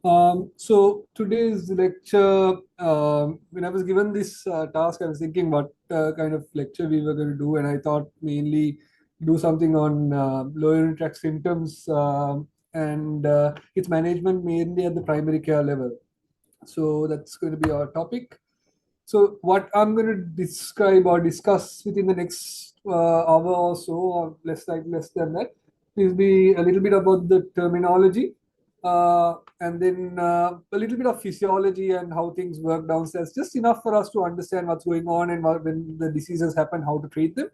So today's lecture, when I was given this task, I was thinking what kind of lecture we were going to do, and I thought mainly do something on lower urinary tract symptoms and its management mainly at the primary care level. So that's going to be our topic. So what I'm going to describe or discuss within the next hour or so, or less than that, is be a little bit about the terminology, and then a little bit of physiology and how things work downstairs. Just enough for us to understand what's going on and when the diseases happen, how to treat them.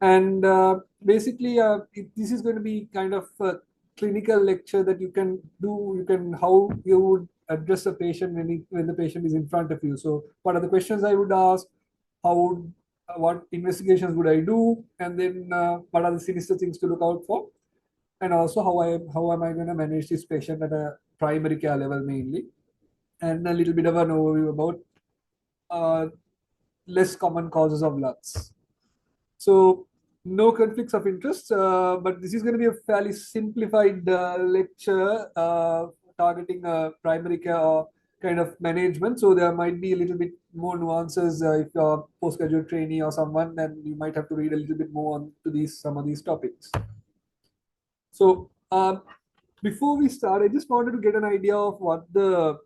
And basically, this is going to be kind of a clinical lecture that you can do. You can how you would address a patient when the patient is in front of you. So, what are the questions I would ask? How would what investigations would I do? And then what are the sinister things to look out for? And also how am I going to manage this patient at a primary care level mainly, and a little bit of an overview about uh, less common causes of LUTS. So no conflicts of interest, but this is going to be a fairly simplified lecture targeting primary care or kind of management. So there might be a little bit more nuances if you're a postgraduate trainee or someone, then you might have to read a little bit more on to these some of these topics. So before we start, I just wanted to get an idea of what the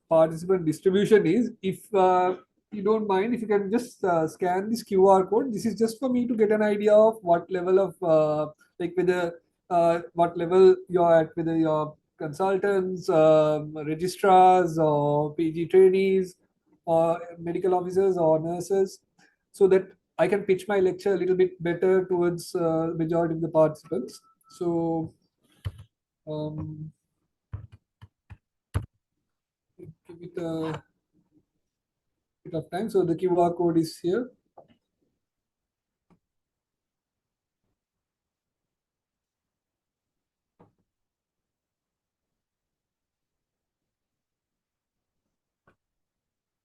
participant distribution is. If you don't mind, if you can just scan this QR code. This is just for me to get an idea of what level of like whether what level you're at, whether you're consultants, registrars, or PG trainees, or medical officers or nurses, so that I can pitch my lecture a little bit better towards majority of the participants. So um, give it a bit of time. So the QR code is here.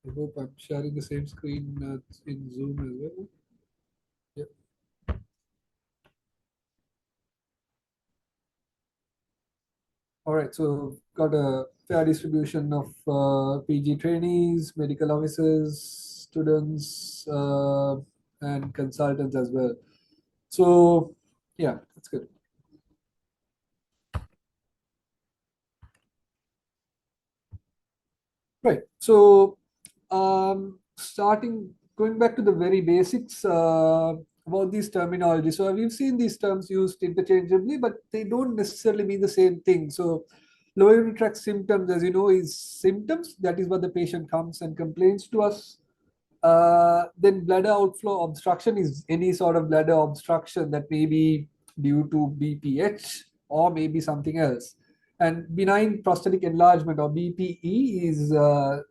I hope I'm sharing the same screen in Zoom as well. Yeah. All right. So got a fair distribution of PG trainees, medical officers, students, and consultants as well. So yeah, that's good. Right. So, starting going back to the very basics about these terminology. So we've seen these terms used interchangeably, but they don't necessarily mean the same thing. So, lower urinary tract symptoms, as you know, is symptoms. That is what the patient comes and complains to us. Then bladder outflow obstruction is any sort of bladder obstruction that may be due to BPH or maybe something else. And benign prostatic enlargement or BPE is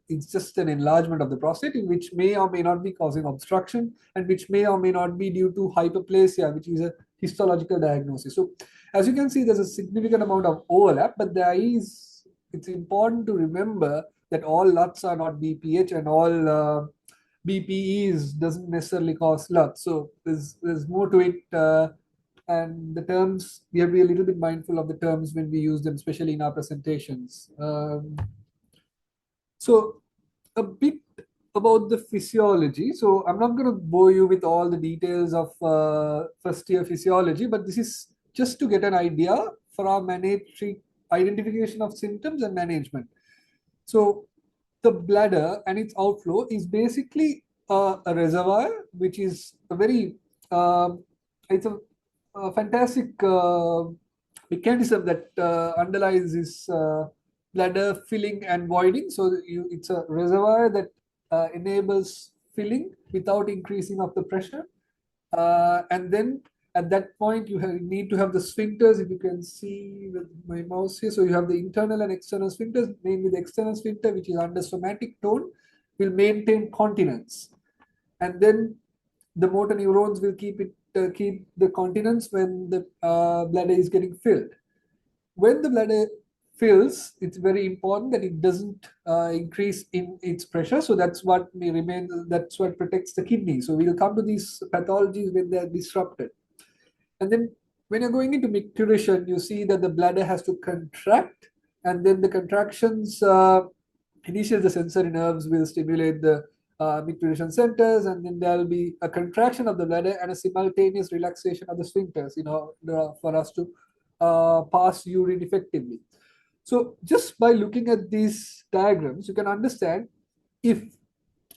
it's just an enlargement of the prostate, which may or may not be causing obstruction and which may or may not be due to hyperplasia, which is a histological diagnosis. So as you can see, there's a significant amount of overlap, but it's important to remember that all LUTs are not BPH and all BPEs doesn't necessarily cause LUTs. So there's more to it. And the terms, we have to be a little bit mindful of the terms when we use them, especially in our presentations. So a bit about the physiology. So I'm not going to bore you with all the details of first year physiology, but this is just to get an idea for our mandatory identification of symptoms and management. So the bladder and its outflow is basically a reservoir, which is a very it's a fantastic mechanism that underlies this bladder filling and voiding. So it's a reservoir that enables filling without increasing of the pressure. And then at that point, need to have the sphincters, if you can see with my mouse here. So you have the internal and external sphincters, mainly the external sphincter, which is under somatic tone, will maintain continence. And then the motor neurons will keep the continence when the bladder is getting filled. When the bladder fills, it's very important that it doesn't increase in its pressure. So that's what may remain. That's what protects the kidney. So we'll come to these pathologies when they're disrupted. And then when you're going into micturition, you see that the bladder has to contract And then the contractions initiate the sensory nerves will stimulate the micturition centers, and then there will be a contraction of the bladder and a simultaneous relaxation of the sphincters, for us to pass urine effectively. So just by looking at these diagrams, you can understand if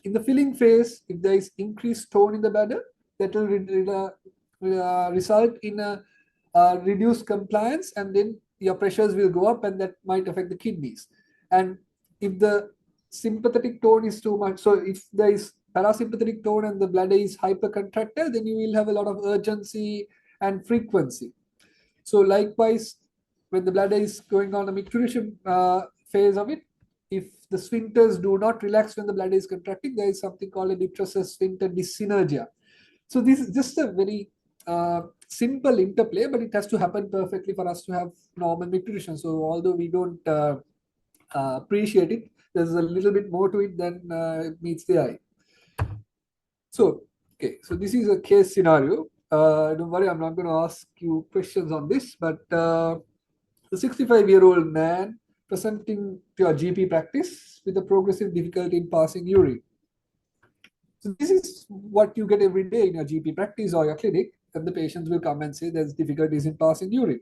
in the filling phase, if there is increased tone in the bladder, that will result in a reduced compliance, and then your pressures will go up, and that might affect the kidneys. And if the sympathetic tone is too much, so if there is parasympathetic tone and the bladder is hypercontracted, then you will have a lot of urgency and frequency. So likewise, when the bladder is going on a micturition phase of it, if the sphincters do not relax when the bladder is contracting, there is something called a detrusor sphincter dyssynergia. So this is just a very simple interplay, but it has to happen perfectly for us to have normal micturition. So although we don't appreciate it, there's a little bit more to it than meets the eye. So, okay, so this is a case scenario. Don't worry, I'm not going to ask you questions on this, but the 65-year-old man presenting to your GP practice with a progressive difficulty in passing urine. So this is what you get every day in your GP practice or your clinic, and the patients will come and say there's difficulties in passing urine.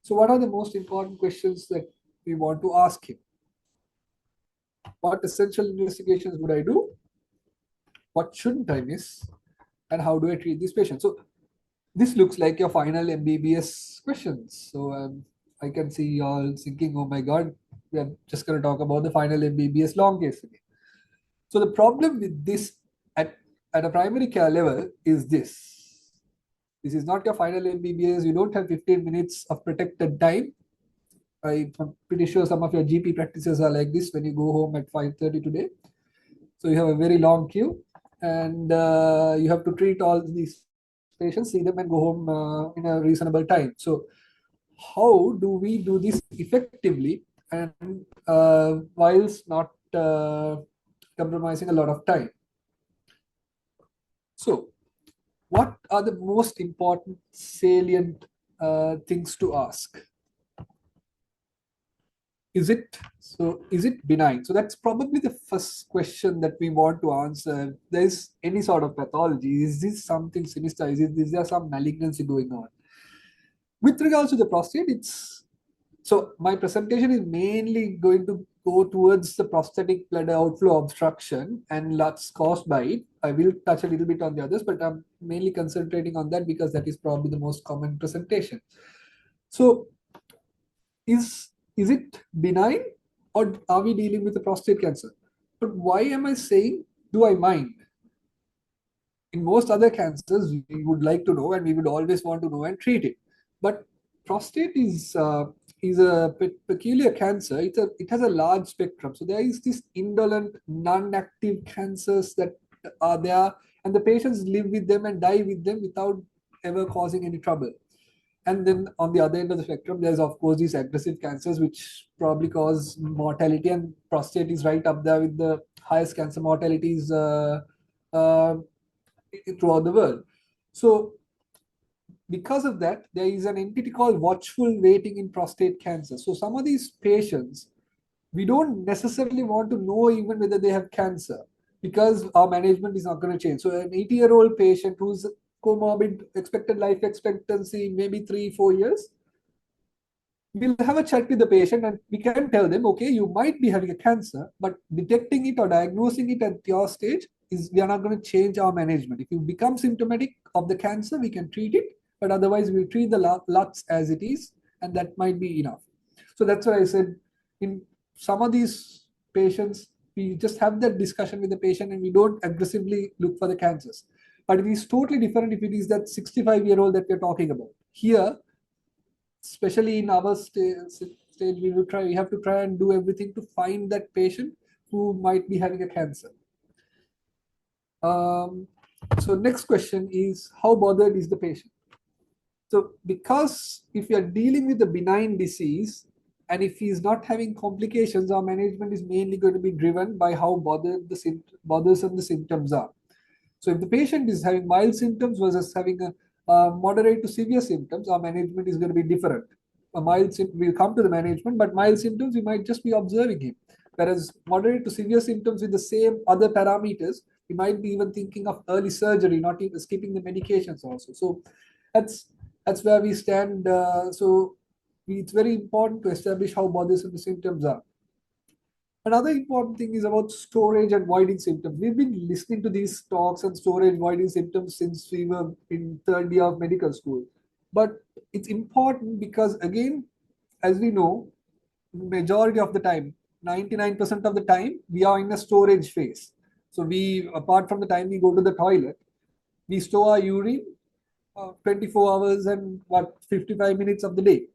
So what are the most important questions that we want to ask him? What essential investigations would I do? What shouldn't I miss? And how do I treat this patient? So this looks like your final MBBS questions. So I can see you all thinking, oh my God, we are just going to talk about the final MBBS long case again. So the problem with this at a primary care level is this. This is not your final MBBS. You don't have 15 minutes of protected time. I'm pretty sure some of your GP practices are like this when you go home at 5:30 today. So you have a very long queue, and you have to treat all these patients, see them, and go home in a reasonable time. So how do we do this effectively and whilst not compromising a lot of time? So what are the most important salient things to ask? Is it benign? So that's probably the first question that we want to answer. If there is any sort of pathology, is this something sinister? Is there some malignancy going on? With regards to the prostate, so my presentation is mainly going to go towards the prostatic bladder outflow obstruction and LUTS caused by it. I will touch a little bit on the others, but I'm mainly concentrating on that because that is probably the most common presentation. So is it benign, or are we dealing with a prostate cancer? But why am I saying, do I mind? In most other cancers, we would like to know, and we would always want to know and treat it. But prostate is a peculiar cancer. It has a large spectrum. So there is this indolent, non-active cancers that are there, and the patients live with them and die with them without ever causing any trouble. And then on the other end of the spectrum, there's of course these aggressive cancers which probably cause mortality, and prostate is right up there with the highest cancer mortalities throughout the world. So because of that, there is an entity called watchful waiting in prostate cancer. So some of these patients, we don't necessarily want to know even whether they have cancer, because our management is not going to change. So an 80-year-old patient who's comorbid, expected life expectancy maybe 3-4 years, we'll have a chat with the patient and we can tell them, okay, you might be having a cancer, but detecting it or diagnosing it at your stage we are not going to change our management. If you become symptomatic of the cancer, we can treat it, but otherwise we'll treat the LUTS as it is, and that might be enough. So that's why I said in some of these patients, we just have that discussion with the patient and we don't aggressively look for the cancers. But it is totally different if it is that 65-year-old that we're talking about. Here, especially in our stage, we have to try and do everything to find that patient who might be having a cancer. So next question is, how bothered is the patient? So because if you are dealing with a benign disease, and if he is not having complications, our management is mainly going to be driven by how bothersome the symptoms are. So if the patient is having mild symptoms versus having a moderate to severe symptoms, our management is going to be different. we'll come to the management, but mild symptoms, we might just be observing him. Whereas moderate to severe symptoms with the same other parameters, we might be even thinking of early surgery, not even skipping the medications also. So that's that's where we stand. It's very important to establish how bothersome the symptoms are. Another important thing is about storage and voiding symptoms. We've been listening to these talks on storage, voiding symptoms since we were in third year of medical school. But it's important because, again, as we know, majority of the time, 99% of the time, we are in a storage phase. So we, apart from the time we go to the toilet, we store our urine 24 hours and 55 minutes of the day.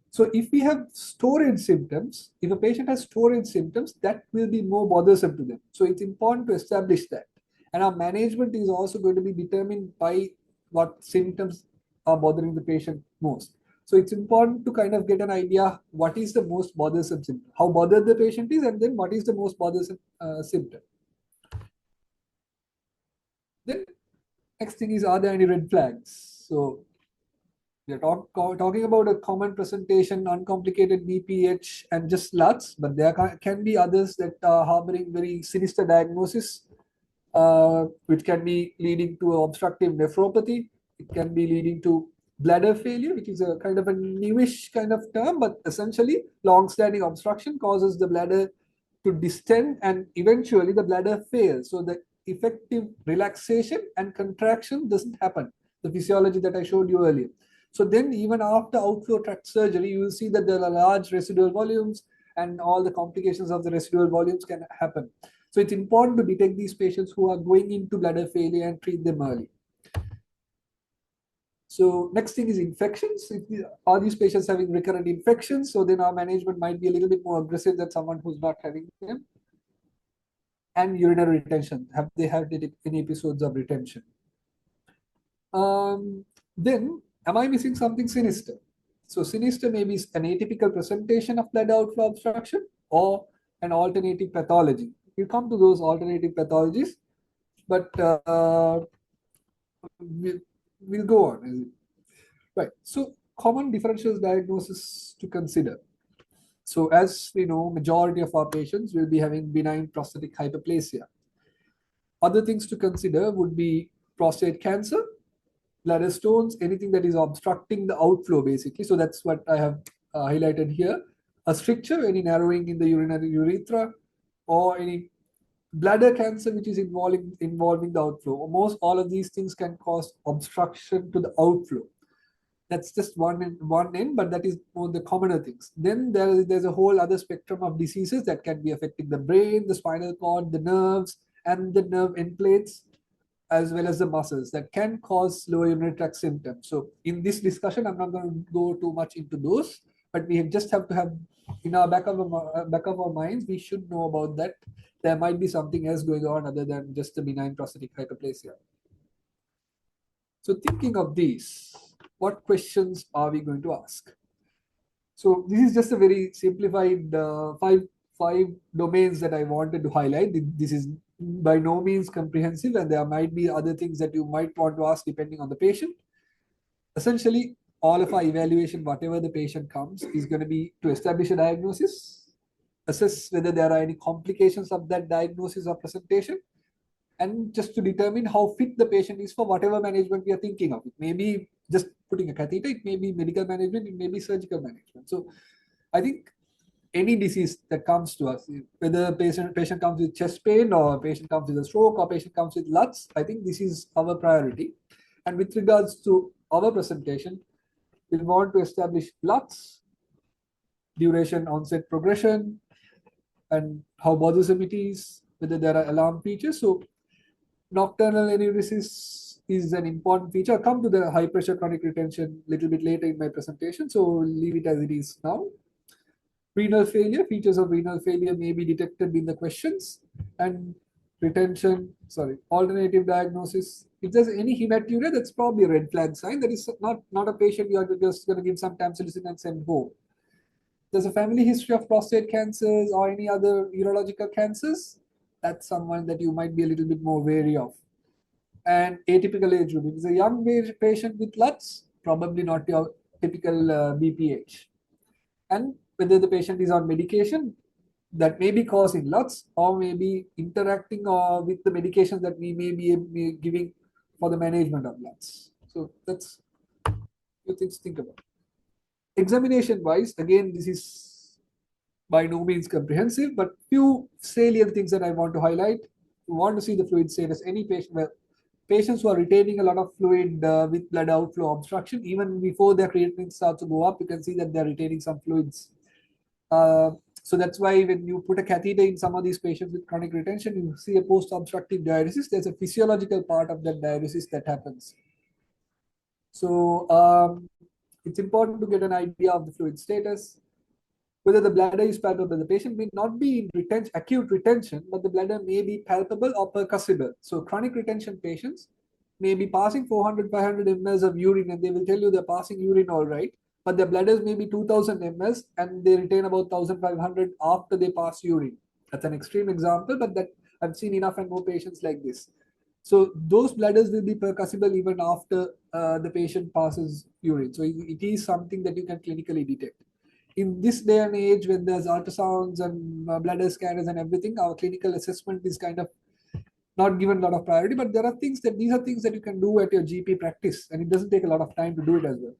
So if we have storage symptoms, if a patient has storage symptoms, that will be more bothersome to them. So it's important to establish that. And our management is also going to be determined by what symptoms are bothering the patient most. So it's important to kind of get an idea what is the most bothersome symptom, how bothered the patient is, and then what is the most bothersome symptom. Then next thing is, are there any red flags? So we are talking about a common presentation, uncomplicated BPH, and just LUTS, but there can be others that are harboring very sinister diagnosis, which can be leading to obstructive nephropathy. It can be leading to bladder failure, which is a kind of a newish kind of term, but essentially long-standing obstruction causes the bladder to distend and eventually the bladder fails. So the effective relaxation and contraction doesn't happen, the physiology that I showed you earlier. So then even after outflow tract surgery, you will see that there are large residual volumes and all the complications of the residual volumes can happen. So it's important to detect these patients who are going into bladder failure and treat them early. So next thing is infections. Are these patients having recurrent infections? So then our management might be a little bit more aggressive than someone who's not having them. And urinary retention. Have they had any episodes of retention? Then, am I missing something sinister? So sinister may be an atypical presentation of bladder outflow obstruction or an alternative pathology. We'll come to those alternative pathologies, but we'll go on. Right. So common differential diagnosis to consider. So as we know, majority of our patients will be having benign prostatic hyperplasia. Other things to consider would be prostate cancer, bladder stones, anything that is obstructing the outflow basically. So that's what I have highlighted here. A stricture, any narrowing in the urinary urethra, or any bladder cancer which is involving the outflow. Almost all of these things can cause obstruction to the outflow. That's just one end, but that is one of the commoner things. Then there's a whole other spectrum of diseases that can be affecting the brain, the spinal cord, the nerves, and the nerve end plates, as well as the muscles that can cause lower urinary tract symptoms. So in this discussion, I'm not going to go too much into those, but we just have to have in our back of our minds, we should know about that. There might be something else going on other than just the benign prostatic hyperplasia. So thinking of these, what questions are we going to ask? So this is just a very simplified five domains that I wanted to highlight. This is by no means comprehensive, and there might be other things that you might want to ask depending on the patient. Essentially, all of our evaluation, whatever the patient comes, is going to be to establish a diagnosis, assess whether there are any complications of that diagnosis or presentation, and just to determine how fit the patient is for whatever management we are thinking of. It may be just putting a catheter, it may be medical management, it may be surgical management. So I think any disease that comes to us, whether patient comes with chest pain or patient comes with a stroke or patient comes with LUTS, I think this is our priority. And with regards to our presentation, we want to establish LUTS, duration, onset, progression, and how bothersome it is, whether there are alarm features. So nocturnal enuresis is an important feature. I'll come to the high pressure chronic retention a little bit later in my presentation, so leave it as it is now. Renal failure, features of renal failure may be detected in the questions, and alternative diagnosis. If there's any hematuria, that's probably a red flag sign. That is not a patient you are just going to give some tamsulicin and send home. There's a family history of prostate cancers or any other urological cancers, that's someone that you might be a little bit more wary of. And atypical age group. If it's a young patient with LUTS, probably not your typical BPH, and whether the patient is on medication that may be causing LUTS or maybe interacting with the medications that we may be giving for the management of LUTS. So that's few things to think about. Examination wise, again, this is by no means comprehensive, but few salient things that I want to highlight. You want to see the fluid status. Any patient, well, patients who are retaining a lot of fluid with blood outflow obstruction, even before their creatinine starts to go up, you can see that they're retaining some fluids. So that's why when you put a catheter in some of these patients with chronic retention, you see a post-obstructive diuresis. There's a physiological part of that diuresis that happens. So it's important to get an idea of the fluid status, whether the bladder is palpable. The patient may not be in acute retention, but the bladder may be palpable or percussible. So chronic retention patients may be passing 400, 500 ml of urine, and they will tell you they're passing urine all right, but their bladders may be 2000 ml and they retain about 1500 after they pass urine. That's an extreme example, but that I've seen enough and more patients like this. So those bladders will be percussible even after the patient passes urine. So it is something that you can clinically detect. In this day and age, when there's ultrasounds and bladder scanners and everything, our clinical assessment is kind of not given a lot of priority. But there are things that these are things that you can do at your GP practice, and it doesn't take a lot of time to do it as well.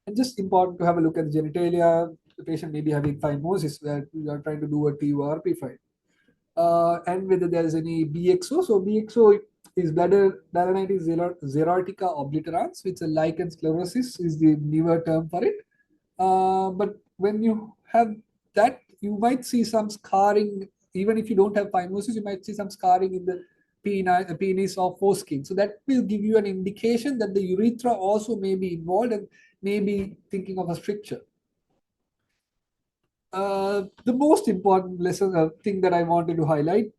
And just important to have a look at the genitalia. The patient may be having phimosis where you are trying to do a TURP file. And whether there is any BXO. So BXO is bladder balanitis xerortica obliterans, which is a lichen sclerosis is the newer term for it. But when you have that, you might see some scarring. Even if you don't have phimosis, you might see some scarring in the penis or foreskin. So that will give you an indication that the urethra also may be involved and may be thinking of a stricture. The most important lesson thing that I wanted to highlight,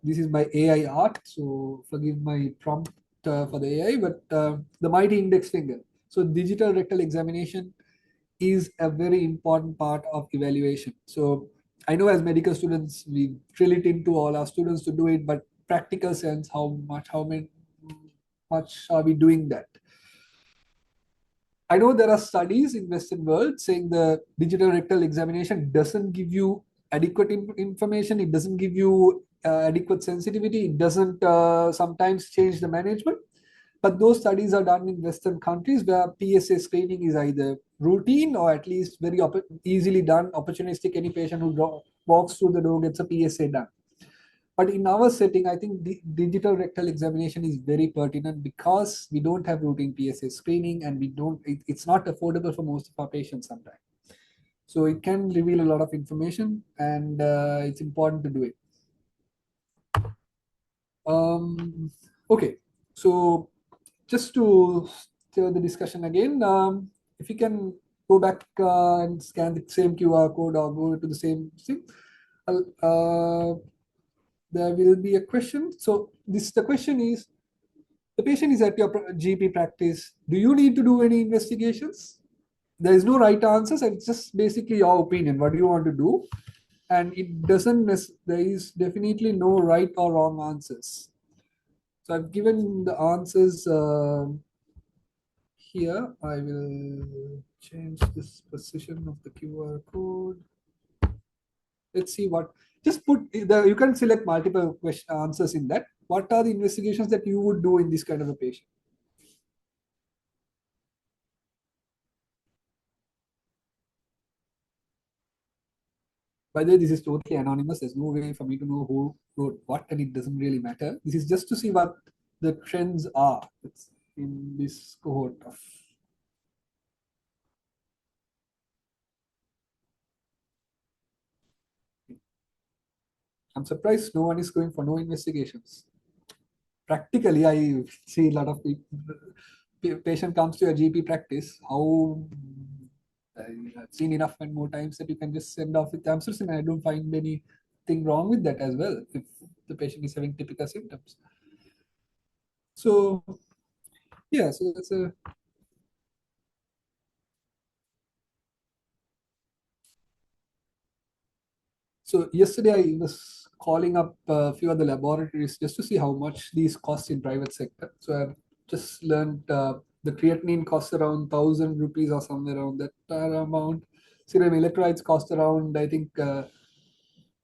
this is my AI art, so forgive my prompt for the AI, but the mighty index finger. So digital rectal examination is a very important part of evaluation. So I know as medical students, we drill it into all our students to do it, but practical sense, how much are we doing that? I know there are studies in Western world saying the digital rectal examination doesn't give you adequate information. It doesn't give you adequate sensitivity. It doesn't sometimes change the management. But those studies are done in Western countries where PSA screening is either routine or at least very easily done, opportunistic. Any patient who walks through the door gets a PSA done. But in our setting, I think the digital rectal examination is very pertinent because we don't have routine PSA screening and it's not affordable for most of our patients sometimes. So it can reveal a lot of information and it's important to do it. Okay, so just to steer the discussion again, if you can go back and scan the same QR code or go to the same thing, there will be a question. So the question is, the patient is at your GP practice. Do you need to do any investigations? There is no right answers. It's just basically your opinion. What do you want to do? And it doesn't, there is definitely no right or wrong answers. So I've given the answers here. I will change this position of the QR code. Let's see what, just put, you can select multiple answers in that. What are the investigations that you would do in this kind of a patient? By the way, this is totally anonymous. There's no way for me to know who wrote what, and it doesn't really matter. This is just to see what the trends are in this cohort of. I'm surprised no one is going for no investigations. Practically, I see a lot of patient comes to a GP practice. I've seen enough and more times that you can just send off with answers, and I don't find anything wrong with that as well if the patient is having typical symptoms. So, yeah, so that's a. So yesterday I was calling up a few of the laboratories just to see how much these cost in private sector. So I've just learned The creatinine costs around 1,000 rupees or somewhere around that amount. Serum electrolytes cost around, I think,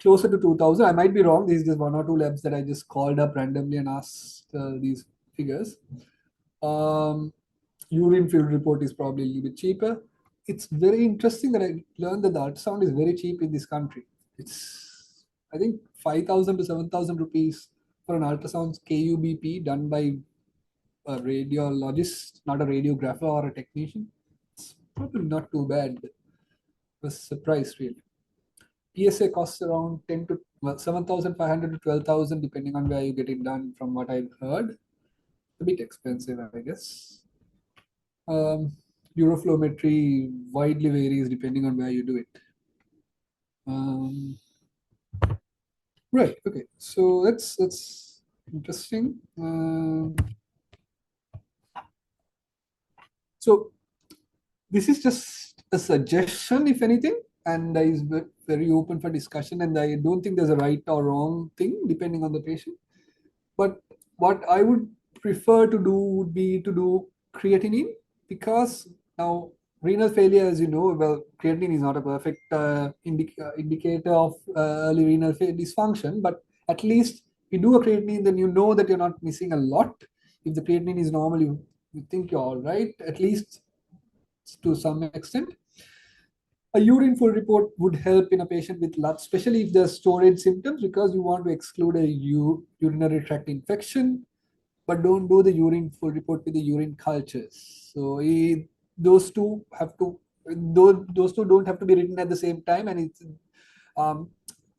closer to 2,000. I might be wrong. These are just one or two labs that I just called up randomly and asked these figures. Urine field report is probably a little bit cheaper. It's very interesting that I learned that the ultrasound is very cheap in this country. It's, I think, 5,000 to 7,000 rupees for an ultrasound KUBP done by a radiologist, not a radiographer or a technician. It's probably not too bad. I was surprised, really. PSA costs around 10 to 7,500 to 12,000, depending on where you get it done, from what I've heard. A bit expensive, I guess. Uroflowmetry widely varies depending on where you do it. Right. Okay. So that's interesting. So this is just a suggestion, if anything, and is very open for discussion. And I don't think there's a right or wrong thing depending on the patient. But what I would prefer to do would be to do creatinine, because now renal failure, as you know, well, creatinine is not a perfect indicator of early renal dysfunction, but at least if you do a creatinine, then you know that you're not missing a lot. If the creatinine is normal, you think you're all right, at least to some extent. A urine full report would help in a patient with LUTS, especially if there's storage symptoms, because you want to exclude a urinary tract infection, but don't do the urine full report with the urine cultures. So those two have to, those two don't have to be written at the same time. And it's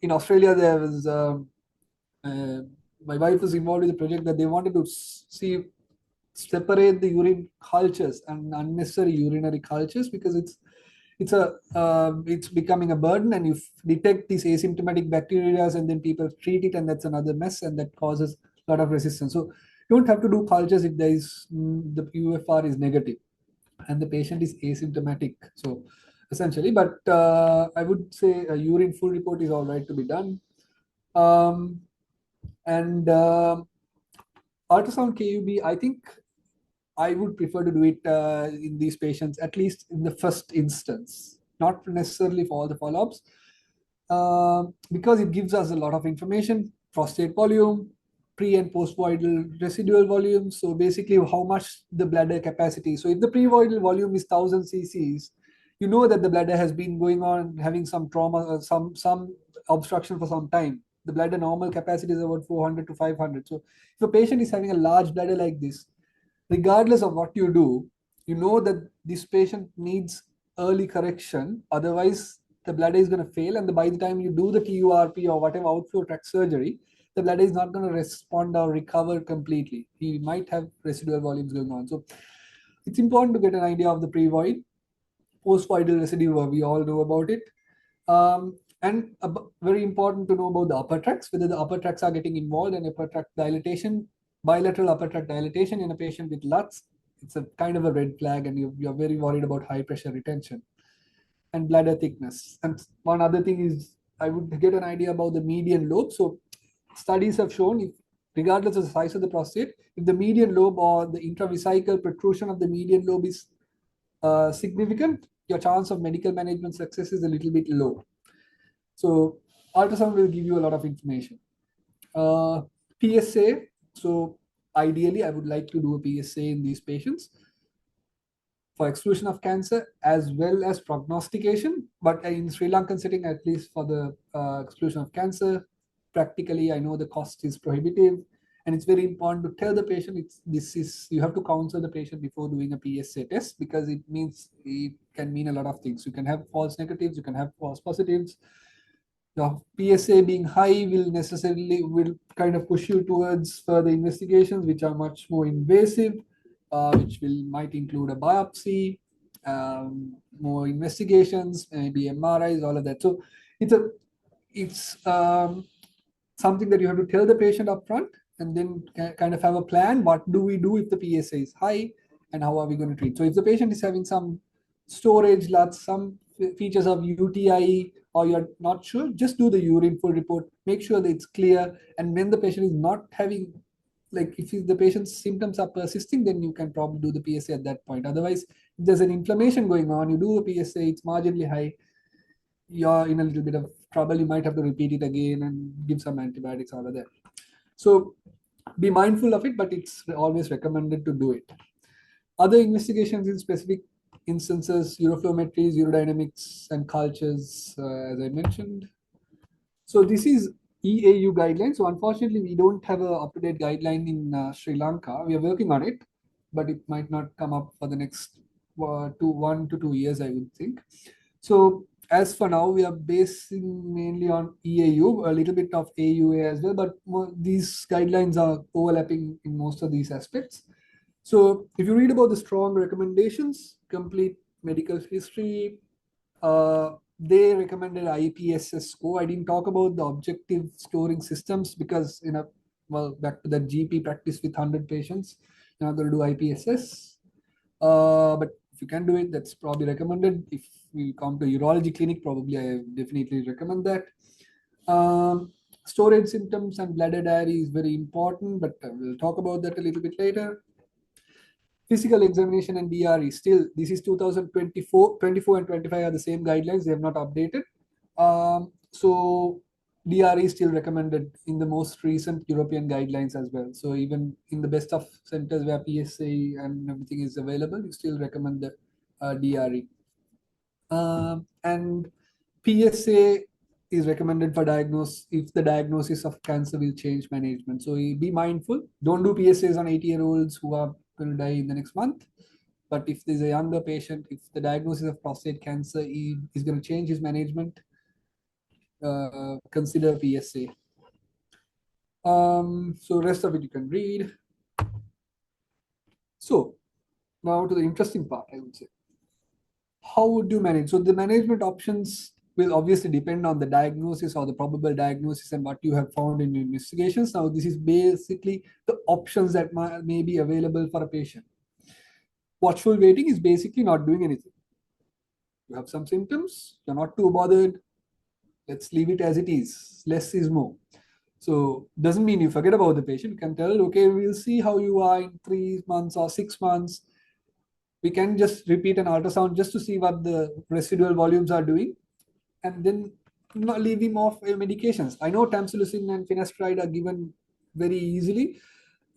in Australia, there was my wife was involved in the project that they wanted to separate the urine cultures and unnecessary urinary cultures, because it's becoming a burden, and you detect these asymptomatic bacteria and then people treat it, and that's another mess, and that causes a lot of resistance. So you don't have to do cultures if there is the UFR is negative and the patient is asymptomatic. So essentially, but I would say a urine full report is all right to be done. And ultrasound KUB, I think I would prefer to do it in these patients, at least in the first instance, not necessarily for all the follow-ups, because it gives us a lot of information: prostate volume, pre and post-voidal residual volume. So basically how much the bladder capacity. So if the pre-voidal volume is 1,000 cc's, you know that the bladder has been going on having some trauma, some obstruction for some time. The bladder normal capacity is about 400 to 500. So if a patient is having a large bladder like this, regardless of what you do, you know that this patient needs early correction. Otherwise, the bladder is going to fail. And by the time you do the TURP or whatever outflow tract surgery, the bladder is not going to respond or recover completely. He might have residual volumes going on. So it's important to get an idea of the pre-void. Post-voidal residue, we all know about it. And very important to know about the upper tracts, whether the upper tracts are getting involved in upper tract dilatation. Bilateral upper tract dilatation in a patient with LUTS, it's a kind of a red flag, and you're very worried about high pressure retention. And bladder thickness. And one other thing is, I would get an idea about the median lobe. So studies have shown, if, regardless of the size of the prostate, if the median lobe or the intravesical protrusion of the median lobe is significant, your chance of medical management success is a little bit low. So ultrasound will give you a lot of information. PSA. So ideally, I would like to do a PSA in these patients for exclusion of cancer as well as prognostication. But in Sri Lankan setting, at least for the exclusion of cancer, practically, I know the cost is prohibitive. And it's very important to tell the patient you have to counsel the patient before doing a PSA test, because it can mean a lot of things. You can have false negatives, you can have false positives. The PSA being high will kind of push you towards further investigations, which are much more invasive, which might include a biopsy, more investigations, maybe MRIs, all of that. So it's something that you have to tell the patient upfront, and then kind of have a plan. What do we do if the PSA is high, and how are we going to treat? So if the patient is having some storage LUTS, some features of UTI, or you're not sure, just do the urine full report, make sure that it's clear. And when the patient is not having like if the patient's symptoms are persisting, then you can probably do the PSA at that point. Otherwise, if there's an inflammation going on, you do a PSA, it's marginally high, you're in a little bit of trouble. You might have to repeat it again and give some antibiotics out of that. So be mindful of it, but it's always recommended to do it. Other investigations in specific instances, uroflowmetries, urodynamics, and cultures, as I mentioned. So this is EAU guidelines. So unfortunately, we don't have a up-to-date guideline in Sri Lanka. We are working on it, but it might not come up for the next 1 to 2 years, I would think. So as for now, we are basing mainly on EAU, a little bit of AUA as well, but these guidelines are overlapping in most of these aspects. So if you read about the strong recommendations, complete medical history, they recommended IPSS score. I didn't talk about the objective scoring systems because, back to that GP practice with 100 patients, you're not going to do IPSS. But if you can do it, that's probably recommended. If we come to urology clinic, probably I definitely recommend that. Storage symptoms and bladder diary is very important, but we'll talk about that a little bit later. Physical examination and DRE, still, this is 2024, 24 and 25 are the same guidelines. They have not updated. So DRE is still recommended in the most recent European guidelines as well. So even in the best of centers where PSA and everything is available, you still recommend the DRE. And PSA is recommended for diagnosis if the diagnosis of cancer will change management. So be mindful. Don't do PSAs on 80-year-olds who are going to die in the next month. But if there's a younger patient, if the diagnosis of prostate cancer is going to change his management, consider PSA. So rest of it you can read. So now to the interesting part, I would say. How would you manage? So the management options will obviously depend on the diagnosis or the probable diagnosis and what you have found in your investigations. Now, this is basically the options that may be available for a patient. Watchful waiting is basically not doing anything. You have some symptoms, you're not too bothered. Let's leave it as it is. Less is more. So doesn't mean you forget about the patient. You can tell, okay, we'll see how you are in 3 months or 6 months. We can just repeat an ultrasound just to see what the residual volumes are doing, and then not leave him off medications. I know tamsulosin and finasteride are given very easily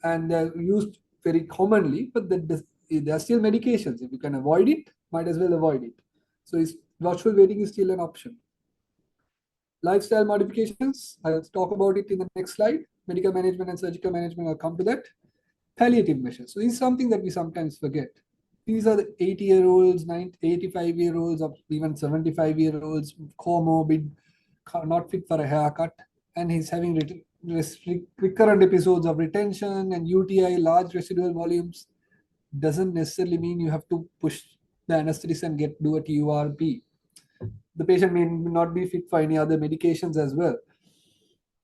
and they're used very commonly, but there are still medications. If you can avoid it, might as well avoid it. So watchful waiting is still an option. Lifestyle modifications, I'll talk about it in the next slide. Medical management and surgical management, I'll come to that. Palliative measures. So this is something that we sometimes forget. These are the 80-year-olds, 85-year-olds, or even 75-year-olds, comorbid, not fit for a haircut, and he's having recurrent episodes of retention and UTI, large residual volumes. Doesn't necessarily mean you have to push the anesthetist and do a TURP. The patient may not be fit for any other medications as well.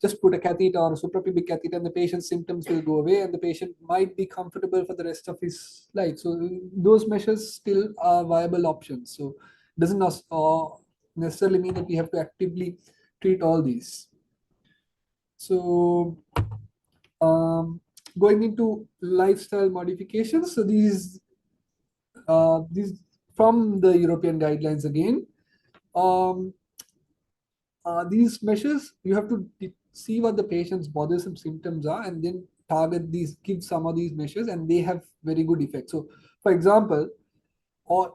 Just put a catheter or a suprapubic catheter and the patient's symptoms will go away and the patient might be comfortable for the rest of his life. So those measures still are viable options. So it doesn't necessarily mean that we have to actively treat all these. So going into lifestyle modifications. So these from the European guidelines again. These measures, you have to see what the patient's bothersome symptoms are and then target these, give some of these measures, and they have very good effect. So, for example,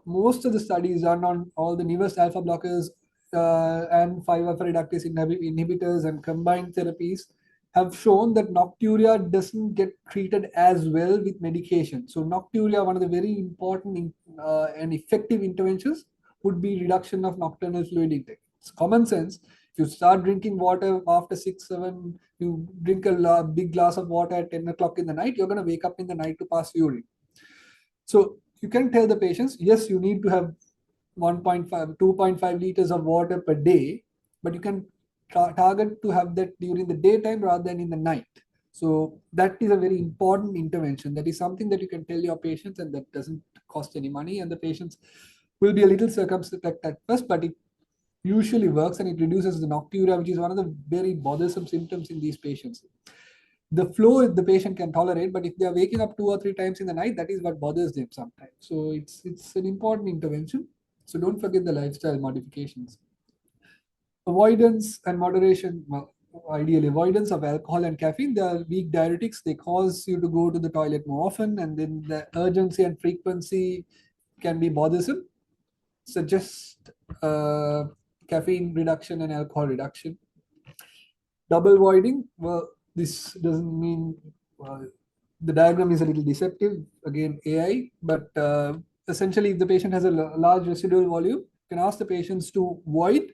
most of the studies are on all the newest alpha blockers and 5-alpha reductase inhibitors and combined therapies have shown that nocturia doesn't get treated as well with medication. So nocturia, one of the very important and effective interventions would be reduction of nocturnal fluid intake. It's common sense. If you start drinking water after 6, 7, you drink a big glass of water at 10 o'clock in the night, you're going to wake up in the night to pass urine. So you can tell the patients, yes, you need to have 1.5, 2.5 liters of water per day, but you can target to have that during the daytime rather than in the night. So that is a very important intervention. That is something that you can tell your patients and that doesn't cost any money, and the patients will be a little circumspect at first, but it usually works and it reduces the nocturia, which is one of the very bothersome symptoms in these patients. the flow the patient can tolerate, but if they are waking up 2 or 3 times in the night, that is what bothers them sometimes. So it's an important intervention. So don't forget the lifestyle modifications. Avoidance and moderation, well, ideally avoidance of alcohol and caffeine. They are weak diuretics. They cause you to go to the toilet more often, and then the urgency and frequency can be bothersome. Suggest caffeine reduction and alcohol reduction. Double voiding, well, this doesn't mean, the diagram is a little deceptive, again AI, but essentially if the patient has a large residual volume, you can ask the patients to void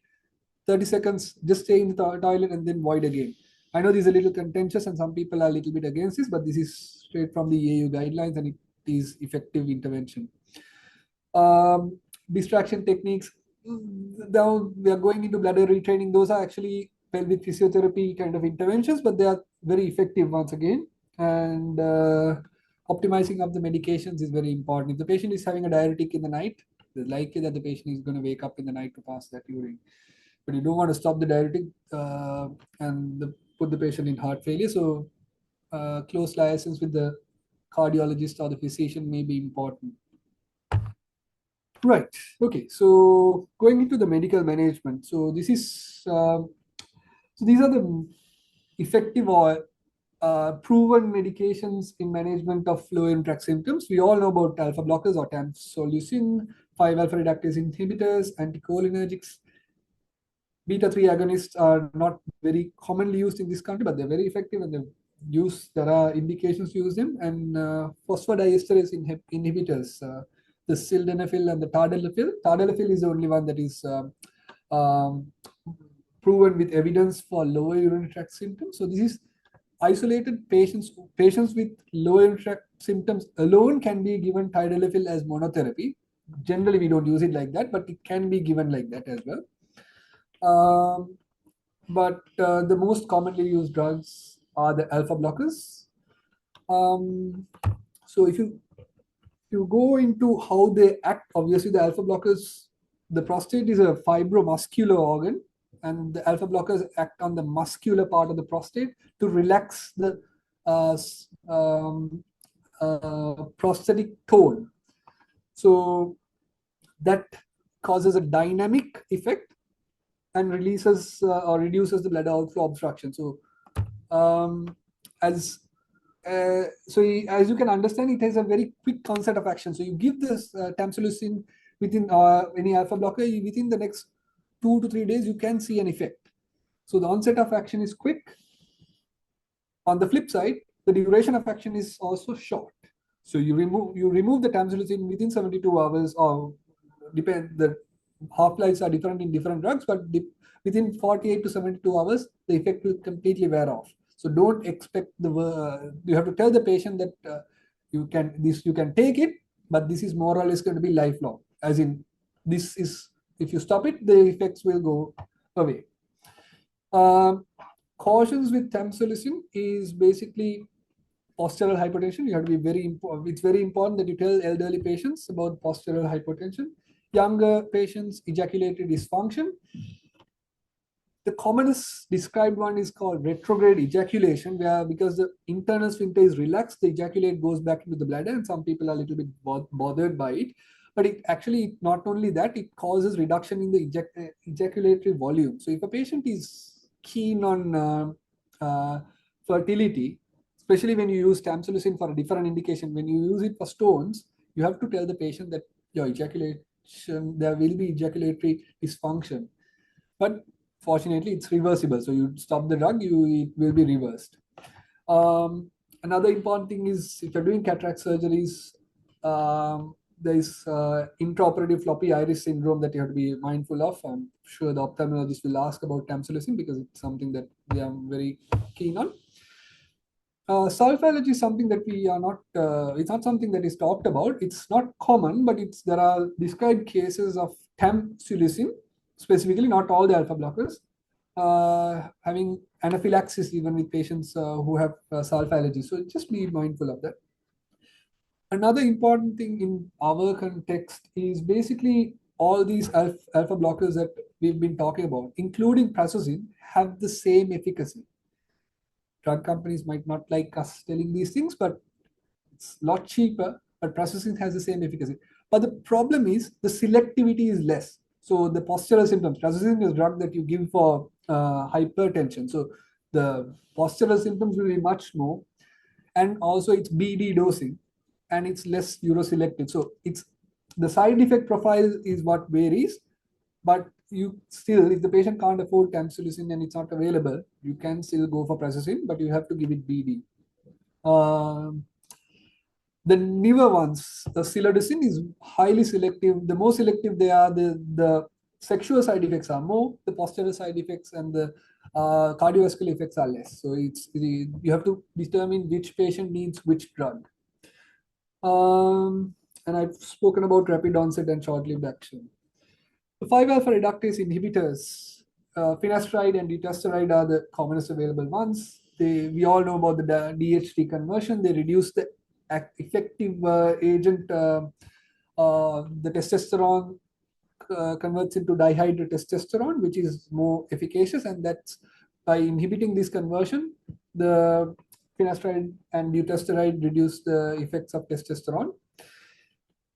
30 seconds, just stay in the toilet and then void again. I know this is a little contentious and some people are a little bit against this, but this is straight from the EU guidelines and it is effective intervention. Distraction techniques, now we are going into bladder retraining. Those are actually pelvic physiotherapy kind of interventions, but they are very effective once again. And optimizing of the medications is very important. If the patient is having a diuretic in the night, the likely that the patient is going to wake up in the night to pass that urine. But you don't want to stop the diuretic and put the patient in heart failure. So close liaisons with the cardiologist or the physician may be important. Right. Okay. So going into the medical management. So this is so these are the effective or proven medications in management of low urinary tract symptoms. We all know about alpha blockers or tamsulosin, 5-alpha reductase inhibitors, anticholinergics. Beta-3 agonists are not very commonly used in this country, but they're very effective and there are indications to use them. And phosphodiesterase inhibitors, the sildenafil and the tadalafil. Tadalafil is the only one that is um, proven with evidence for lower urinary tract symptoms. So this is isolated patients with lower urinary tract symptoms alone can be given tadalafil as monotherapy. Generally, we don't use it like that, but it can be given like that as well. But the most commonly used drugs are the alpha blockers. So if you go into how they act, obviously the alpha blockers, the prostate is a fibromuscular organ, and the alpha blockers act on the muscular part of the prostate to relax the prostatic tone. So that causes a dynamic effect and releases or reduces the bladder outflow obstruction. So as you can understand, it has a very quick onset of action. So you give this tamsulosin within any alpha blocker, within the next 2 to 3 days, you can see an effect. So the onset of action is quick. On the flip side, the duration of action is also short. So you remove the tamsulosin within 72 hours, or the half-lives are different in different drugs, but within 48 to 72 hours, the effect will completely wear off. So don't expect you have to tell the patient that you can take it, but this is more or less going to be lifelong. As in, this is, if you stop it, the effects will go away. Cautions with tamsulosin is basically postural hypertension. You have to be very important. It's very important that you tell elderly patients about postural hypertension. Younger patients, ejaculatory dysfunction. The commonest described one is called retrograde ejaculation, where because the internal sphincter is relaxed, the ejaculate goes back into the bladder, and some people are a little bit bothered by it. But it actually, not only that, it causes reduction in the ejaculatory volume. So if a patient is keen on fertility, especially when you use tamsulosin for a different indication, when you use it for stones, you have to tell the patient that your ejaculation, there will be ejaculatory dysfunction. But fortunately, it's reversible. So you stop the drug, it will be reversed. Another important thing is if you're doing cataract surgeries, there is intraoperative floppy iris syndrome that you have to be mindful of. I'm sure the ophthalmologist will ask about tamsulosin because it's something that we are very keen on. Sulfallergy is something that we are not, it's not something that is talked about. It's not common, but there are described cases of tamsulosin, specifically, not all the alpha blockers, having anaphylaxis even with patients who have sulfallergy. So just be mindful of that. Another important thing in our context is basically all these alpha blockers that we've been talking about, including prazosin, have the same efficacy. drug companies might not like us telling these things, but it's a lot cheaper, but prazosin has the same efficacy. But the problem is the selectivity is less. So the postural symptoms, prazosin is a drug that you give for hypertension. So the postural symptoms will be much more, and also it's BD dosing, and it's less uroselective. So it's the side effect profile is what varies, but you still, if the patient can't afford tamsulosin and it's not available, you can still go for prazosin, but you have to give it BD. The newer ones, the silodicin is highly selective. The more selective they are, the sexual side effects are more, the postural side effects and the cardiovascular effects are less. So you have to determine which patient needs which drug. And I've spoken about rapid onset and short-lived action. The 5-alpha reductase inhibitors, finasteride and dutasteride are the commonest available ones. We all know about the DHT conversion. They reduce the effective agent. The testosterone converts into dihydrotestosterone, which is more efficacious, and that's by inhibiting this conversion, the finasteride and dutasteride reduce the effects of testosterone.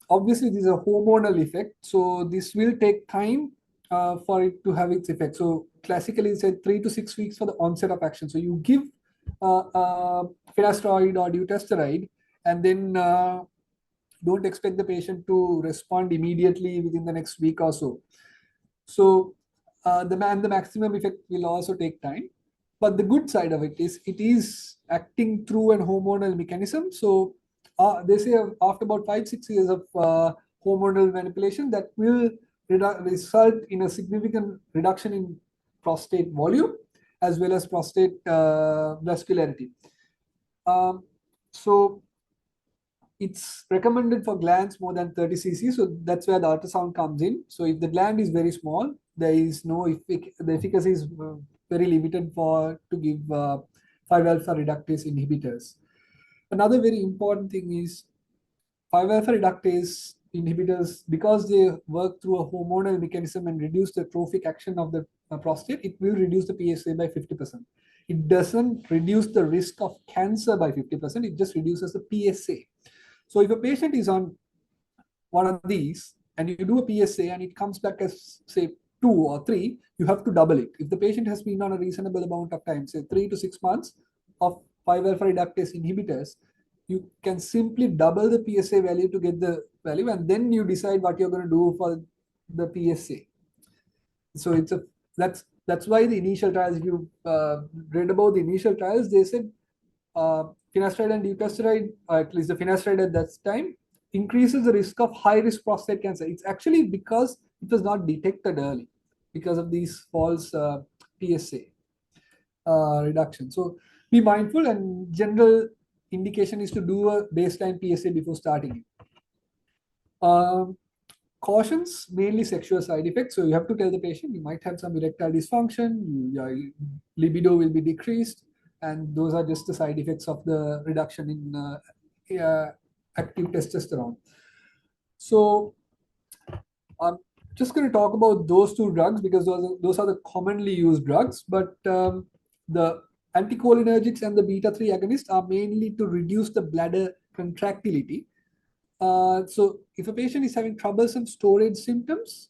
Obviously, this is a hormonal effect, so this will take time for it to have its effect. So classically, it's said 3 to 6 weeks for the onset of action. So you give finasteride or dutasteride, and then don't expect the patient to respond immediately within the next week or so. So the maximum effect will also take time. But the good side of it is acting through an hormonal mechanism. So they say after about 5-6 years of hormonal manipulation, that will result in a significant reduction in prostate volume as well as prostate vascularity. So it's recommended for glands more than 30 cc. So that's where the ultrasound comes in. So if the gland is very small, there is no the efficacy is very limited to give 5-alpha reductase inhibitors. Another very important thing is 5-alpha reductase inhibitors, because they work through a hormonal mechanism and reduce the trophic action of the prostate, it will reduce the PSA by 50%. It doesn't reduce the risk of cancer by 50%, it just reduces the PSA. So if a patient is on one of these and you do a PSA and it comes back as, say, 2 or 3, you have to double it. If the patient has been on a reasonable amount of time, say 3 to 6 months of 5-alpha reductase inhibitors, you can simply double the PSA value to get the value, and then you decide what you're going to do for the PSA. So that's why the initial trials, if you read about the initial trials, they said finasteride and dutasteride, at least the finasteride at that time, increases the risk of high-risk prostate cancer. It's actually because it was not detected early because of these false PSA reduction. So be mindful, and general indication is to do a baseline PSA before starting it. Cautions, mainly sexual side effects. So you have to tell the patient you might have some erectile dysfunction, your libido will be decreased, and those are just the side effects of the reduction in active testosterone. So I'm just going to talk about those two drugs because those are the commonly used drugs. But the anticholinergics and the beta-3 agonists are mainly to reduce the bladder contractility. So if a patient is having troublesome storage symptoms,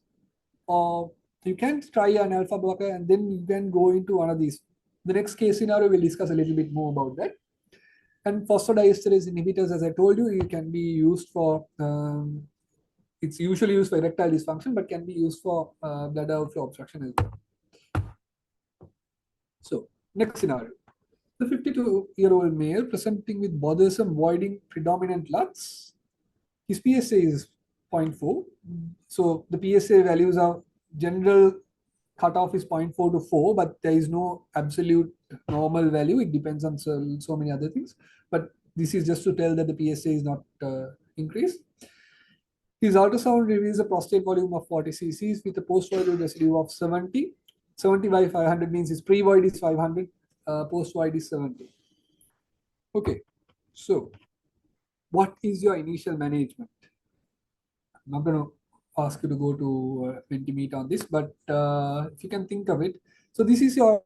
you can try an alpha blocker and then you can go into one of these. The next case scenario, we'll discuss a little bit more about that. And phosphodiesterase inhibitors, as I told you, it can be used for, it's usually used for erectile dysfunction, but can be used for bladder outflow obstruction as well. So next scenario. The 52-year-old male presenting with bothersome voiding predominant LUTS. His PSA is 0.4. So the PSA values are general cutoff is 0.4 to 4, but there is no absolute normal value. It depends on so many other things. But this is just to tell that the PSA is not increased. His ultrasound reveals a prostate volume of 40 cc's with a post-voidal residue of 70. 70 by 500 means his pre-void is 500, post-void is 70. Okay, so what is your initial management? I'm not going to ask you to go to Mentimeter on this, but if you can think of it. So this is your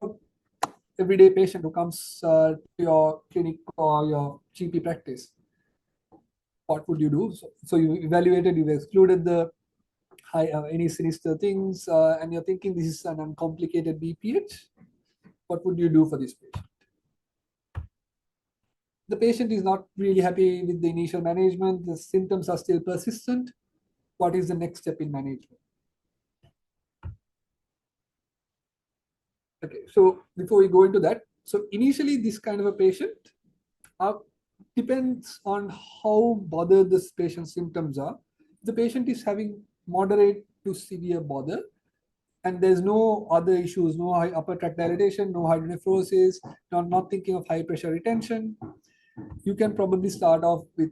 everyday patient who comes to your clinic or your GP practice, what would you do? So you evaluated, you've excluded the high any sinister things, and you're thinking this is an uncomplicated BPH. What would you do for this patient? The patient is not really happy with the initial management. The symptoms are still persistent. What is the next step in management? Okay, so before we go into that, so initially this kind of a patient uh, depends on how bothered this patient's symptoms are. The patient is having moderate to severe bother, and there's no other issues, no high upper tract dilatation, no hydronephrosis, not thinking of high pressure retention. You can probably start off with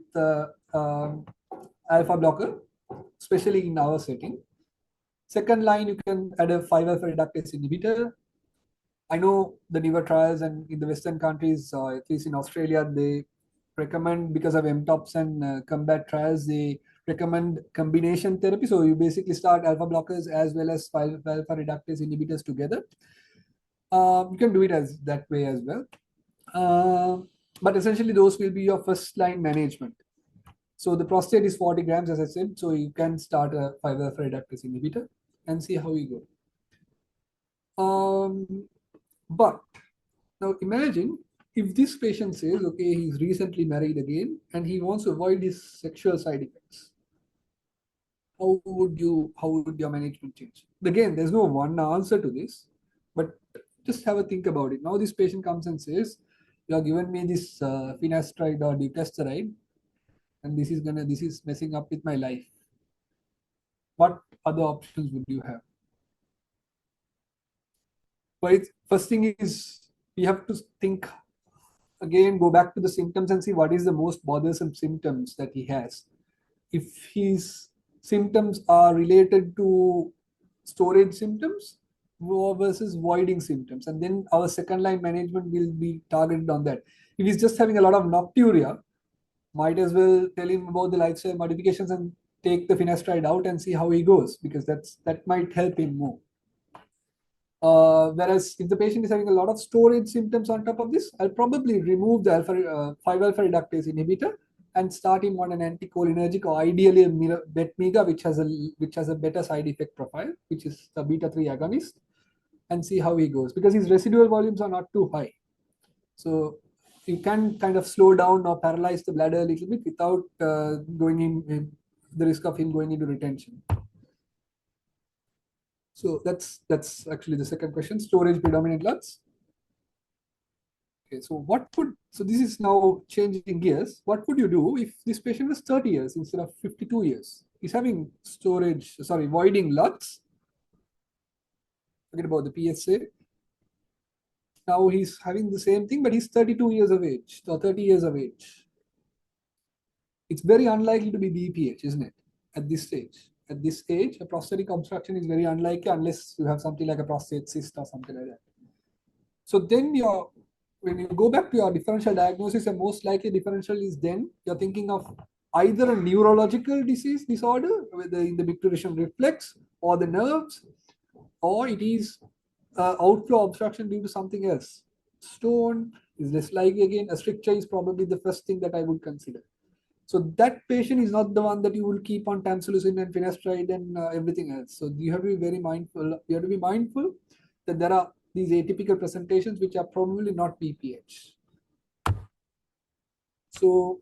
alpha blocker, especially in our setting. Second line, you can add a 5-alpha reductase inhibitor. I know the newer trials, and in the Western countries, at least in Australia, they recommend, because of MTOPS and combat trials, they recommend combination therapy. So you basically start alpha blockers as well as 5-alpha reductase inhibitors together. You can do it as that way as well. But essentially, those will be your first line management. So the prostate is 40 grams, as I said. So you can start a 5-alpha reductase inhibitor and see how you go. But now imagine if this patient says, okay, he's recently married again and he wants to avoid his sexual side effects. How would your management change? Again, there's no one answer to this, but just have a think about it. Now this patient comes and says, you have given me this finasteride or dutasteride, and this is messing up with my life. What other options would you have? But first thing is, we have to think again, go back to the symptoms and see what is the most bothersome symptoms that he has. If his symptoms are related to storage symptoms versus voiding symptoms, and then our second line management will be targeted on that. If he's just having a lot of nocturia, might as well tell him about the lifestyle modifications and take the finasteride out and see how he goes, because that might help him more. Whereas if the patient is having a lot of storage symptoms on top of this, I'll probably remove the 5-alpha reductase inhibitor and start him on an anticholinergic, or ideally a betmega, which has a better side effect profile, which is the beta 3 agonist, and see how he goes, because his residual volumes are not too high. So you can kind of slow down or paralyze the bladder a little bit without going in the risk of him going into retention. So that's actually the second question: storage predominant LUTS. Okay, so this is now changing gears. What would you do if this patient was 30 years instead of 52 years? He's having voiding LUTS. Forget about the PSA. Now he's having the same thing, but he's 32 years of age or 30 years of age. It's very unlikely to be BPH, isn't it? At this stage. At this age, a prostatic obstruction is very unlikely unless you have something like a prostate cyst or something like that. So then when you go back to your differential diagnosis, the most likely differential is then you're thinking of either a neurological disorder, whether in the micturition reflex or the nerves, or it is outflow obstruction due to something else. Stone is less likely. Again, a stricture is probably the first thing that I would consider. So that patient is not the one that you will keep on tamsulosin and finasteride and everything else. So you have to be very mindful. You have to be mindful that there are these atypical presentations which are probably not BPH. So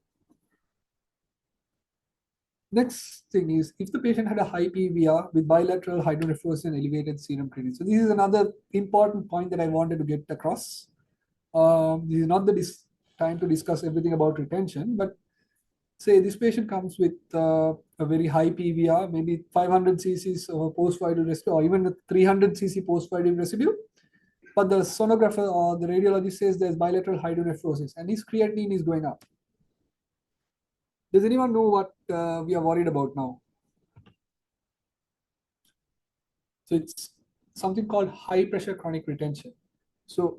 next thing is, if the patient had a high PVR with bilateral hydronephrosis and elevated serum creatinine. So this is another important point that I wanted to get across. This is not the time to discuss everything about retention, but say this patient comes with a very high PVR, maybe 500 cc's of a post-voidal residue, or even a 300 cc post-voidal residue, but the sonographer or the radiologist says there's bilateral hydronephrosis and his creatinine is going up. Does anyone know what we are worried about now? So it's something called high pressure chronic retention. So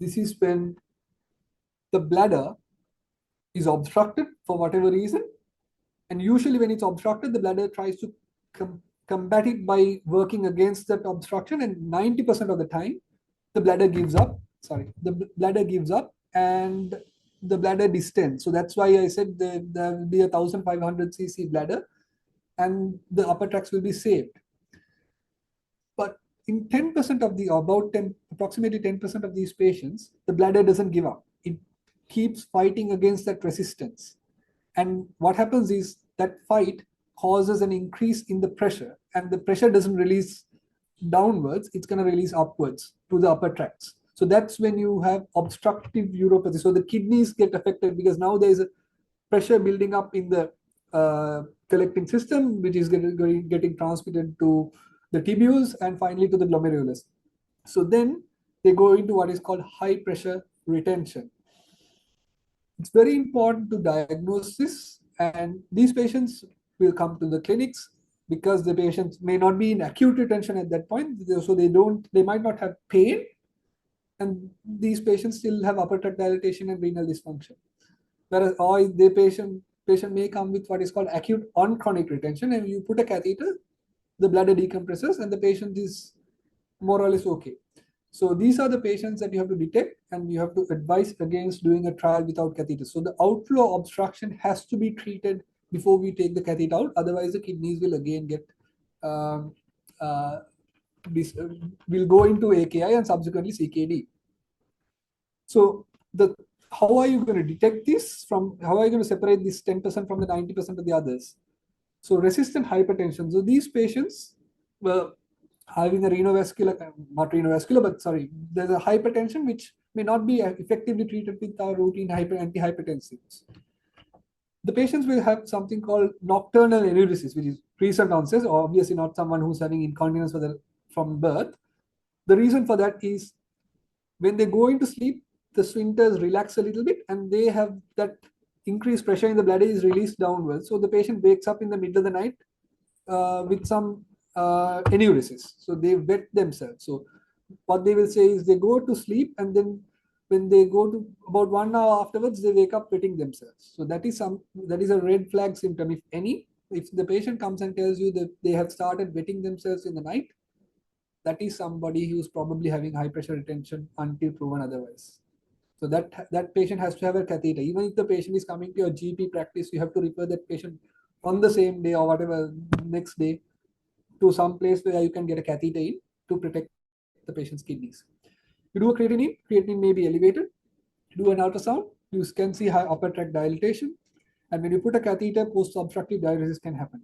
this is when the bladder is obstructed for whatever reason, and usually when it's obstructed, the bladder tries to combat it by working against that obstruction, and 90% of the time the bladder gives up. Bladder gives up, and the bladder distends. So that's why I said there will be a 1500 cc bladder, and the upper tracts will be saved. But in 10% of the approximately 10% of these patients, the bladder doesn't give up. It keeps fighting against that resistance. And what happens is that fight causes an increase in the pressure, and the pressure doesn't release downwards, it's going to release upwards to the upper tracts. So that's when you have obstructive uropathy. So the kidneys get affected because now there is a pressure building up in the collecting system, which is getting transmitted to the tubules and finally to the glomerulus. So then they go into what is called high pressure retention. It's very important to diagnose this, and these patients will come to the clinics because the patients may not be in acute retention at that point, so they might not have pain, and these patients still have upper tract dilatation and renal dysfunction. Whereas the patient may come with what is called acute on chronic retention, and you put a catheter, the bladder decompresses, and the patient is more or less okay. So these are the patients that you have to detect, and you have to advise against doing a trial without catheter. So the outflow obstruction has to be treated before we take the catheter out. Otherwise, the kidneys will again get will go into AKI and subsequently CKD. So how are you going to detect this from? How are you going to separate this 10% from the 90% of the others? So resistant hypertension. So these patients were having a there's a hypertension which may not be effectively treated with our routine antihypertensives. The patients will have something called nocturnal enuresis, which is recent onset, obviously not someone who's having incontinence from birth. The reason for that is when they go into sleep, the sphincters relax a little bit, and they have that increased pressure in the bladder is released downwards. So the patient wakes up in the middle of the night with some enuresis. So they wet themselves. So what they will say is they go to sleep, and then when they go to about 1 hour afterwards, they wake up wetting themselves. So that is a red flag symptom, if any. If the patient comes and tells you that they have started wetting themselves in the night, that is somebody who's probably having high pressure retention until proven otherwise. So that patient has to have a catheter. Even if the patient is coming to your GP practice, you have to refer that patient on the same day or whatever next day to some place where you can get a catheter in to protect the patient's kidneys. You do a creatinine may be elevated. You do an ultrasound, you can see high upper tract dilatation, and when you put a catheter, post-obstructive diuresis can happen.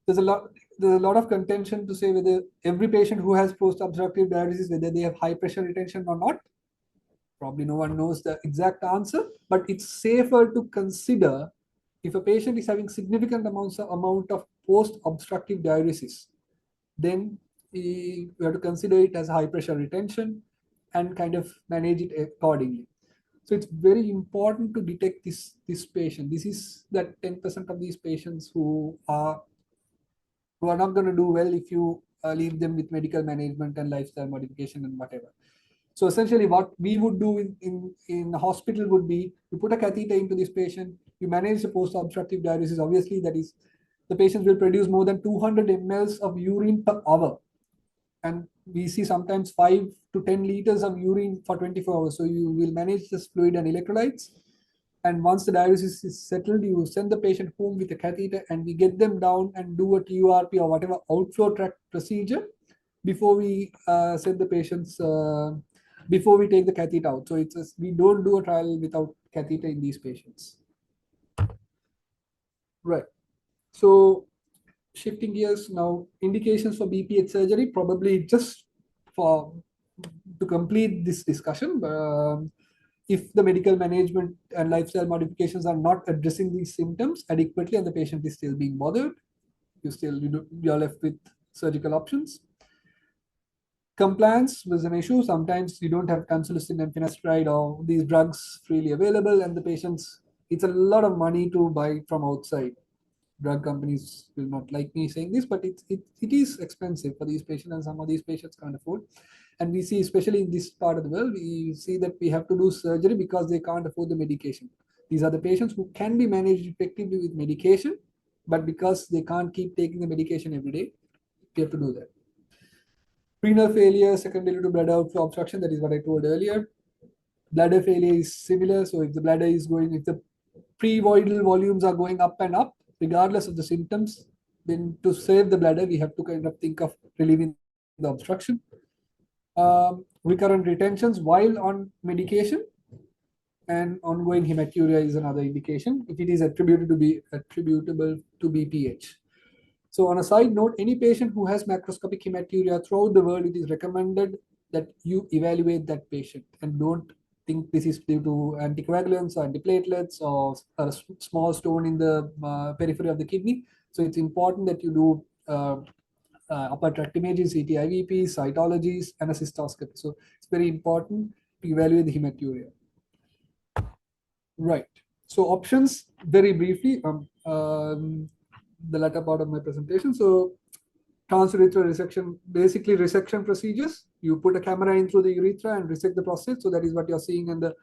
There's a lot of contention to say whether every patient who has post-obstructive diuresis, whether they have high pressure retention or not. Probably no one knows the exact answer, but it's safer to consider if a patient is having significant amount of post-obstructive diuresis, then we have to consider it as high pressure retention and kind of manage it accordingly. So it's very important to detect this patient. This is that 10% of these patients who are not going to do well if you leave them with medical management and lifestyle modification and whatever. So essentially what we would do in the hospital would be, you put a catheter into this patient, you manage the post-obstructive diuresis. Obviously, that is, the patients will produce more than 200 mLs of urine per hour. And we see sometimes 5 to 10 liters of urine for 24 hours. So you will manage this fluid and electrolytes. And once the diuresis is settled, you send the patient home with a catheter, and we get them down and do a TURP or whatever outflow tract procedure before we send the patients, before we take the catheter out. So we don't do a trial without catheter in these patients. Right. So shifting gears now, indications for BPH surgery, probably just to complete this discussion. If the medical management and lifestyle modifications are not addressing these symptoms adequately and the patient is still being bothered, you're left with surgical options. Compliance was an issue. Sometimes you don't have consulicin and finasteride or these drugs freely available, and the patients, it's a lot of money to buy from outside. Drug companies will not like me saying this, but it is expensive for these patients, and some of these patients can't afford. And we see, especially in this part of the world, we see that we have to do surgery because they can't afford the medication. These are the patients who can be managed effectively with medication, but because they can't keep taking the medication every day, we have to do that. Renal failure secondary to bladder outflow obstruction, that is what I told earlier. Bladder failure is similar. So if the bladder is going, if the pre-voidal volumes are going up and up, regardless of the symptoms, then to save the bladder, we have to kind of think of relieving the obstruction. Recurrent retentions while on medication, and ongoing hematuria is another indication if it is attributable to BPH. So on a side note, any patient who has macroscopic hematuria throughout the world, it is recommended that you evaluate that patient and don't think this is due to anticoagulants or antiplatelets or a small stone in the periphery of the kidney. So it's important that you do upper tract imaging, CT IVP, cytologies, and a cystoscopy. So it's very important to evaluate the hematuria. Right. So options, very briefly, the latter part of my presentation. So transurethral resection, basically resection procedures. You put a camera in through the urethra and resect the prostate. So that is what you're seeing in the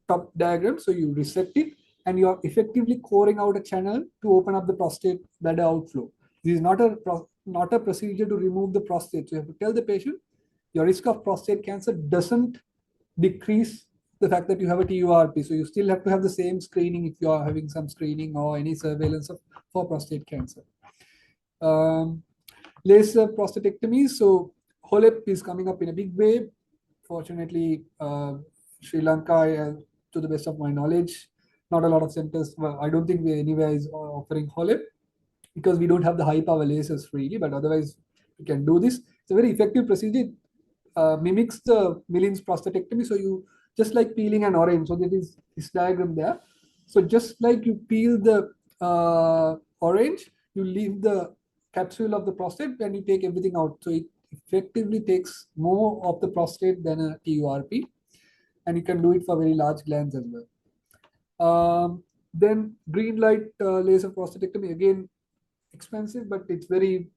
top diagram. So you resect it and you're effectively coring out a channel to open up the prostate bladder outflow. This is not a procedure to remove the prostate. So you have to tell the patient your risk of prostate cancer doesn't decrease the fact that you have a TURP. So you still have to have the same screening if you are having some screening or any surveillance for prostate cancer. Laser prostatectomy. So HOLEP is coming up in a big way. Fortunately, Sri Lanka, to the best of my knowledge, not a lot of centers. Well, I don't think anywhere is offering HOLEP because we don't have the high power lasers really, but otherwise we can do this. It's a very effective procedure. Mimics the Millin's prostatectomy. So you just like peeling an orange. So there is this diagram there. So just like you peel the orange, you leave the capsule of the prostate and you take everything out. So it effectively takes more of the prostate than a TURP, and you can do it for very large glands as well. Then green light laser prostatectomy, again expensive, but it's very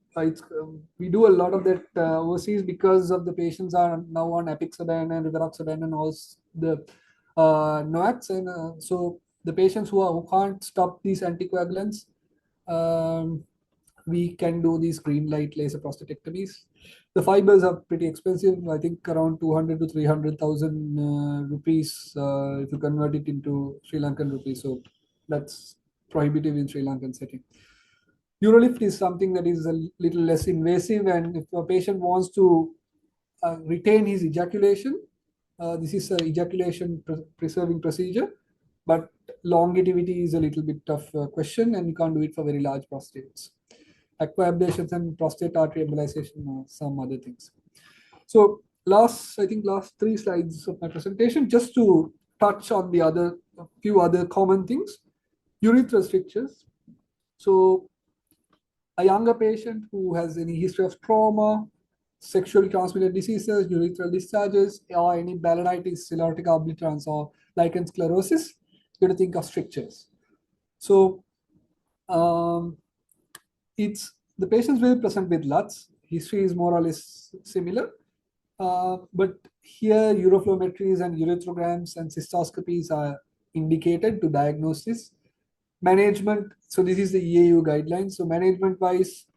we do a lot of that overseas because of the patients are now on apixaban and rivaroxaban and all the NOACs, and so the patients who can't stop these anticoagulants, we can do these green light laser prostatectomies. The fibers are pretty expensive. I think around 200 to 300,000 rupees if you convert it into Sri Lankan rupees. So that's prohibitive in Sri Lankan setting. Urolift is something that is a little less invasive, and if a patient wants to retain his ejaculation, this is an ejaculation preserving procedure, but longevity is a little bit of a question, and you can't do it for very large prostates. Aquaablations and prostate artery embolization are some other things. So last 3 slides of my presentation, just to touch on the few other common things. Urethral strictures. So a younger patient who has any history of trauma, sexually transmitted diseases, urethral discharges, or any balanitis, cirrhotic obliterans, or lichen sclerosis, you have to think of strictures. So the patients will present with LUTS. History is more or less similar, but here uroflowmetries and urethrograms and cystoscopies are indicated to diagnose this. Management, so this is the EAU guidelines. So management wise,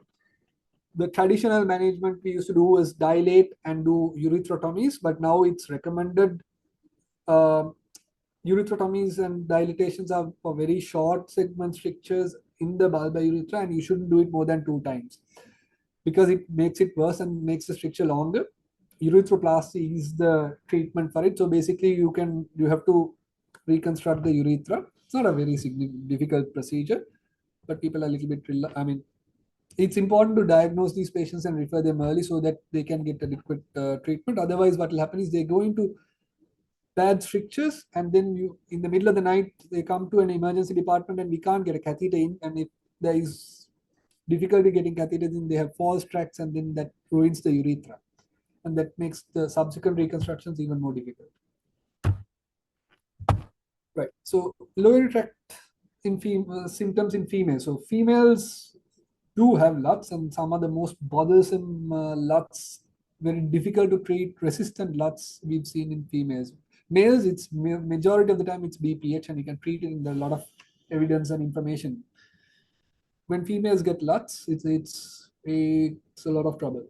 the traditional management we used to do was dilate and do urethrotomies, but now it's recommended urethrotomies and dilatations are for very short segment strictures in the bulbar urethra, and you shouldn't do it more than 2 times because it makes it worse and makes the stricture longer. Urethroplasty is the treatment for it. So basically you have to reconstruct the urethra. It's not a very difficult procedure, but people are a little bit, it's important to diagnose these patients and refer them early so that they can get adequate treatment. Otherwise, what will happen is they go into bad strictures, and then in the middle of the night, they come to an emergency department and we can't get a catheter in. And if there is difficulty getting catheters in, they have false tracts, and then that ruins the urethra. And that makes the subsequent reconstructions even more difficult. Right. So lower tract symptoms in females. So females do have LUTS, and some of the most bothersome LUTS, very difficult to treat, resistant LUTS we've seen in females. Males, it's majority of the time it's BPH, and you can treat it in a lot of evidence and information. When females get LUTS, it's a lot of trouble.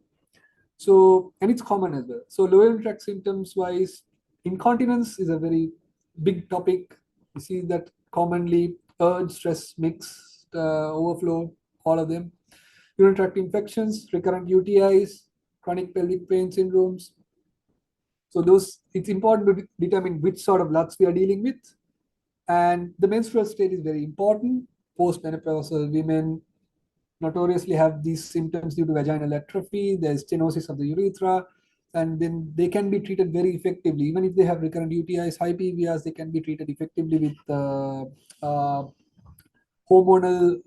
So, and it's common as well. So lower tract symptoms wise, incontinence is a very big topic. You see that commonly, urge, stress, mixed overflow, all of them. Urinary tract infections, recurrent UTIs, chronic pelvic pain syndromes. So those, it's important to determine which sort of LUTS we are dealing with. And the menstrual state is very important. Postmenopausal women notoriously have these symptoms due to vaginal atrophy. There's stenosis of the urethra, and then they can be treated very effectively. Even if they have recurrent UTIs, high PVRs, they can be treated effectively with hormonal,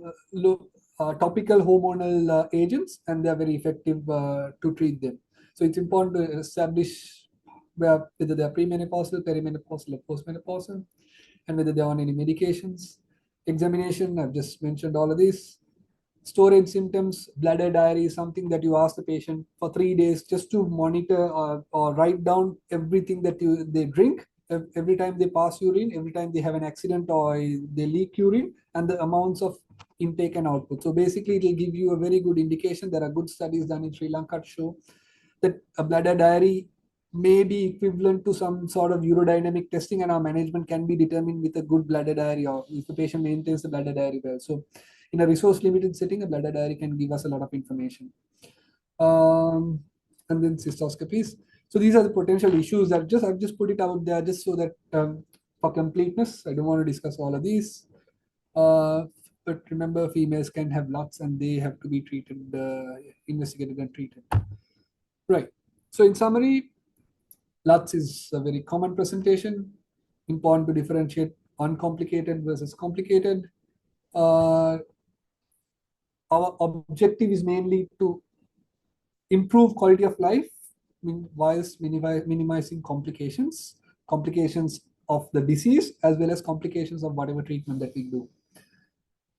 topical hormonal agents, and they are very effective to treat them. So it's important to establish whether they are premenopausal, perimenopausal, or postmenopausal, and whether they're on any medications. Examination, I've just mentioned all of these. Storage symptoms, bladder diary is something that you ask the patient for 3 days just to monitor or write down everything that they drink, every time they pass urine, every time they have an accident or they leak urine, and the amounts of intake and output. So basically, it will give you a very good indication. There are good studies done in Sri Lanka to show that a bladder diary may be equivalent to some sort of urodynamic testing, and our management can be determined with a good bladder diary, or if the patient maintains the bladder diary well. So in a resource limited setting, a bladder diary can give us a lot of information. And then cystoscopies. So these are the potential issues that I've just put it out there just so that for completeness, I don't want to discuss all of these. But remember, females can have LUTS and they have to be treated, investigated and treated. Right. So in summary, LUTS is a very common presentation. Important to differentiate uncomplicated versus complicated. Our objective is mainly to improve quality of life whilst minimizing complications of the disease, as well as complications of whatever treatment that we do.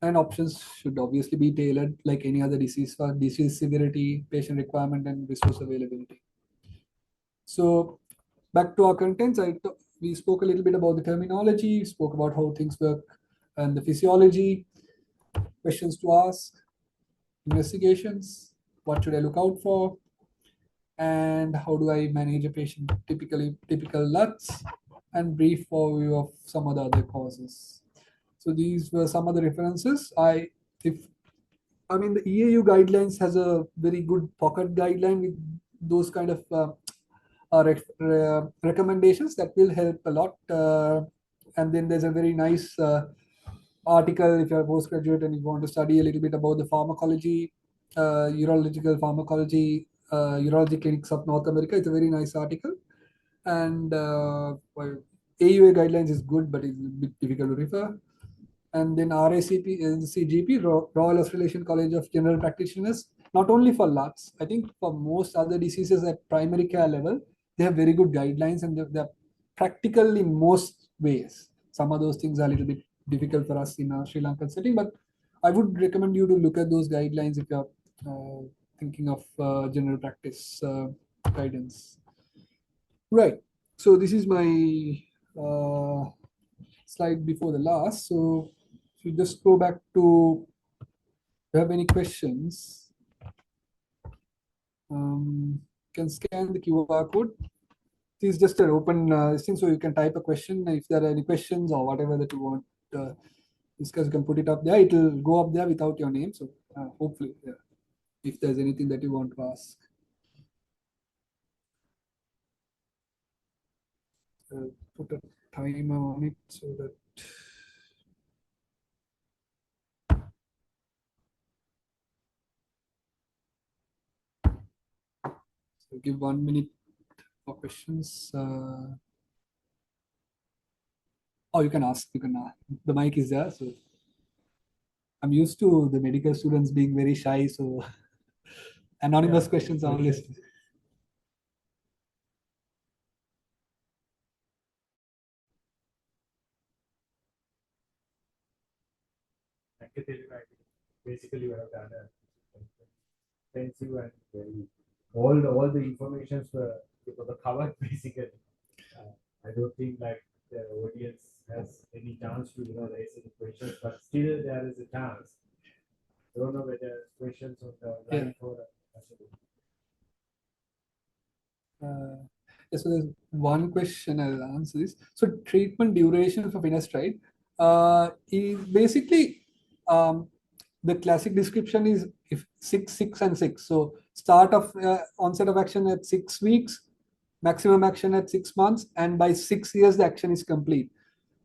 And options should obviously be tailored like any other disease for disease severity, patient requirement, and resource availability. So back to our contents, we spoke a little bit about the terminology, spoke about how things work and the physiology, questions to ask, investigations, what should I look out for, and how do I manage a patient typical LUTS, and brief overview of some of the other causes. So these were some of the references. I mean, the EAU guidelines has a very good pocket guideline with those kind of recommendations that will help a lot. And then there's a very nice article if you're a postgraduate and you want to study a little bit about the pharmacology, urological pharmacology, urology clinics of North America. It's a very nice article. And well, AUA guidelines is good, but it's a bit difficult to refer. And then RACP, CGP, Royal Australasian College of General Practitioners, not only for LUTS, I think for most other diseases at primary care level, they have very good guidelines and they're practical in most ways. Some of those things are a little bit difficult for us in a Sri Lankan setting, but I would recommend you to look at those guidelines if you're thinking of general practice guidance. Right. So this is my slide before the last. So if you just go back to, if you have any questions, can scan the QR code. This is just an open thing, so you can type a question. If there are any questions or whatever that you want to discuss, you can put it up there. It will go up there without your name. So hopefully, yeah, if there's anything that you want to ask. Put a timer on it so that so give 1 minute for questions. Oh, you can ask. You can. The mic is there, so I'm used to the medical students being very shy. So anonymous questions are always. Basically, we have done a extensive and very all the information were covered basically. I don't think like the audience has any chance to raise any questions, but still there is a chance. I don't know whether questions on the line for So there's one question I'll answer this. So treatment duration for finasteride is basically the classic description is if 6, 6, and 6. So start of onset of action at 6 weeks, maximum action at 6 months, and by 6 years the action is complete.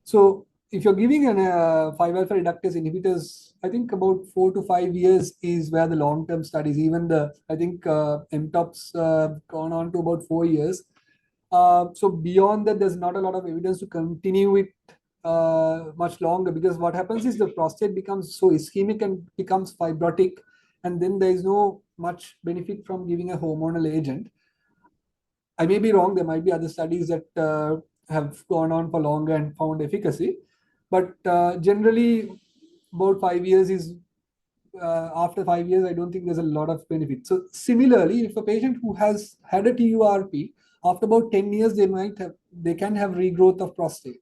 So if you're giving an 5-alpha reductase inhibitors, I think about 4 to 5 years is where the long-term studies, even the, I think MTOP's gone on to about 4 years. So beyond that, there's not a lot of evidence to continue it much longer, because what happens is the prostate becomes so ischemic and becomes fibrotic, and then there is no much benefit from giving a hormonal agent. I may be wrong. There might be other studies that have gone on for longer and found efficacy, but generally, about 5 years is after 5 years. I don't think there's a lot of benefit. So similarly, if a patient who has had a TURP, after about 10 years, they can have regrowth of prostate.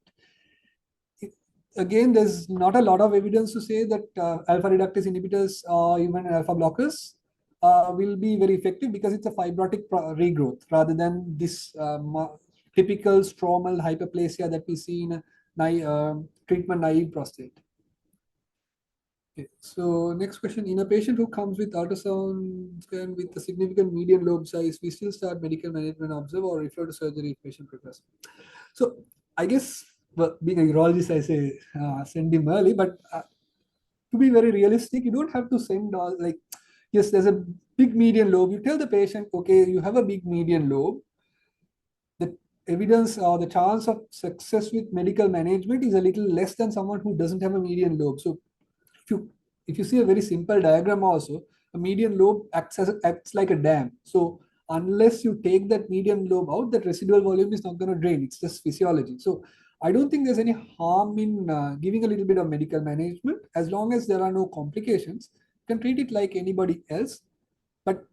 Again, there's not a lot of evidence to say that alpha reductase inhibitors or even alpha blockers will be very effective, because it's a fibrotic regrowth rather than this typical stromal hyperplasia that we see in a treatment naive prostate. Okay. So next question: in a patient who comes with ultrasound scan with a significant median lobe size, we still start medical management, observe, or refer to surgery if patient progresses. So I guess, well, being a urologist, I say send him early, but to be very realistic, you don't have to send all, like, yes, there's a big median lobe. You tell the patient, okay, you have a big median lobe. The evidence or the chance of success with medical management is a little less than someone who doesn't have a median lobe. So if you if you see a very simple diagram also, a median lobe acts like a dam. So unless you take that median lobe out, that residual volume is not going to drain. It's just physiology. So I don't think there's any harm in giving a little bit of medical management, as long as there are no complications. You can treat it like anybody else. But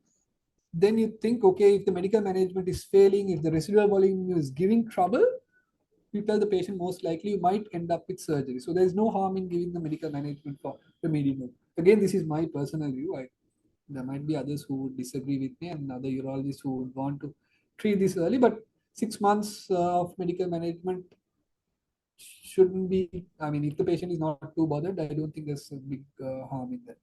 then you think, okay, if the medical management is failing, if the residual volume is giving trouble, you tell the patient most likely you might end up with surgery. So there's no harm in giving the medical management for the medium lobe. Again, this is my personal view. There might be others who would disagree with me, and other urologists who would want to treat this early, but 6 months of medical management shouldn't be, I mean, if the patient is not too bothered, I don't think there's a big harm in that.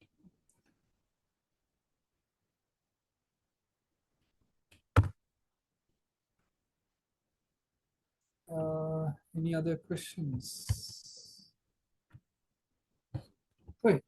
Any other questions? Right.